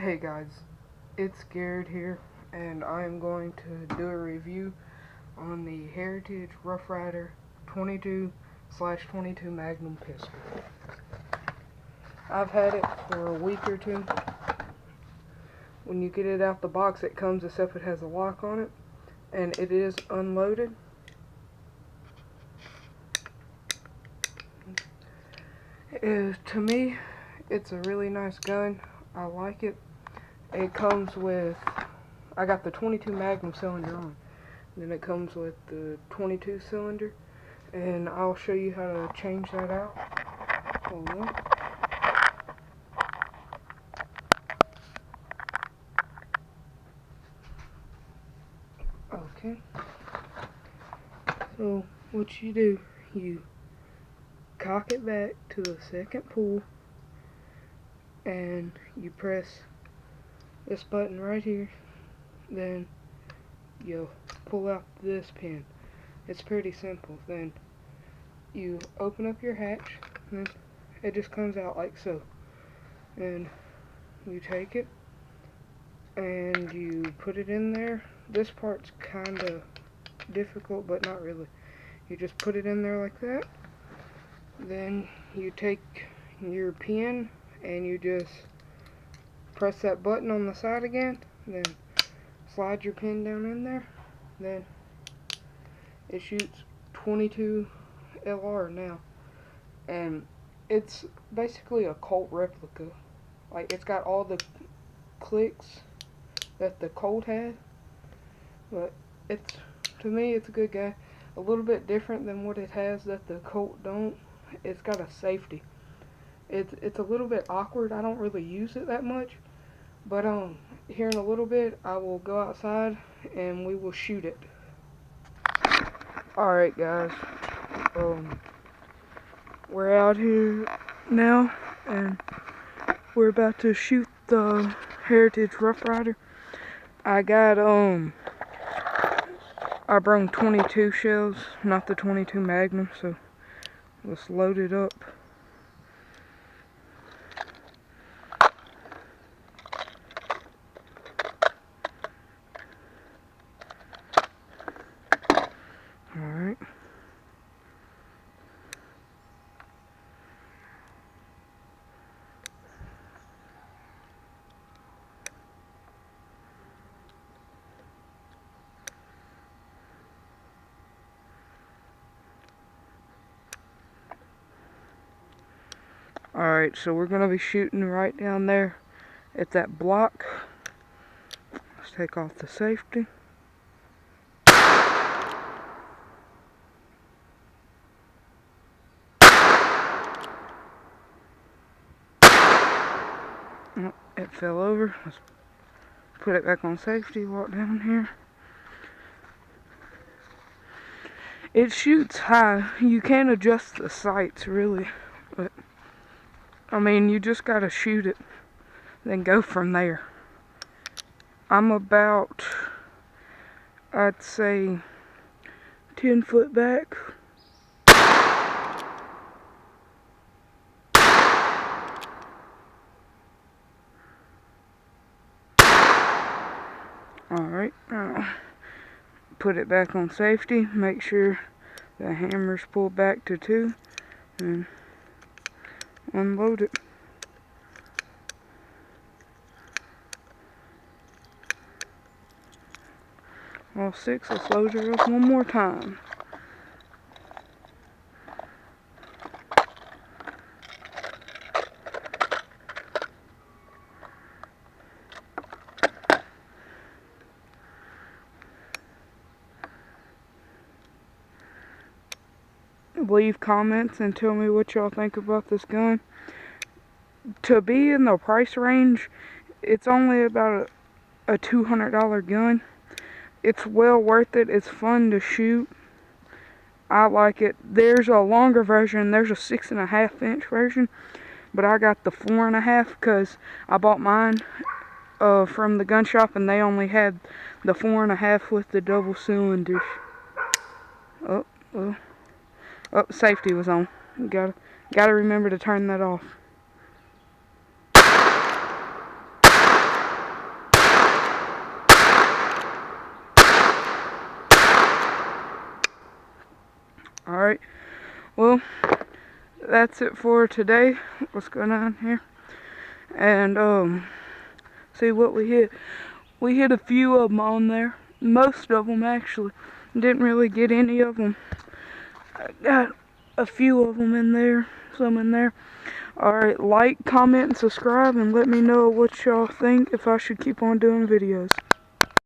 Hey guys, it's Garrett here, and I am going to do a review on the Heritage Roughrider 22/22 Magnum pistol. I've had it for a week or two. When you get it out the box, it comes except it has a lock on it, and it is unloaded. To me, it's a really nice gun. I like it. It comes with, I got the 22 Magnum cylinder on. Then it comes with the 22 cylinder, and I'll show you how to change that out. Hold on. Okay. So what you do, you cock it back to the second pull, and you press this button right here. Then you'll pull out this pin. It's pretty simple. Then you open up your hatch, and it just comes out like so. And you take it and you put it in there. This part's kind of difficult, but not really. You just put it in there like that. Then you take your pin and you just press that button on the side again. Then slide your pin down in there. Then it shoots 22 LR now. And it's basically a Colt replica. Like, it's got all the clicks that the Colt had, but to me it's a good gun. A little bit different than what it has that the Colt don't. It's got a safety. It's a little bit awkward. I don't really use it that much, but here in a little bit I will go outside and we will shoot it. Alright guys, we're out here now and we're about to shoot the Heritage Roughrider. I got I brought 22 shells, not the 22 Magnum, so let's load it up. Alright. Alright, so we're going to be shooting right down there at that block. Let's take off the safety. Oh, it fell over. Let's put it back on safety, walk down here. It shoots high. You can't adjust the sights really, but I mean, you just gotta shoot it, then go from there. I'm about, I'd say, 10 foot back. Alright, put it back on safety, make sure the hammer's pulled back to 2, and unload it. All 6, let's load her up one more time. Leave comments and tell me what y'all think about this gun. To be in the price range, it's only about a $200 gun. It's well worth it. It's fun to shoot. I like it. There's a longer version. There's a 6.5 inch version, but I got the 4.5 because I bought mine from the gun shop and they only had the 4.5 with the double cylinders. Oh, safety was on. Gotta remember to turn that off. Alright, well, that's it for today. What's going on here? And, see what we hit. We hit a few of them on there. Most of them, actually. Didn't really get any of them. I got a few of them in there. Some in there. Alright, like, comment, and subscribe, and let me know what y'all think if I should keep on doing videos.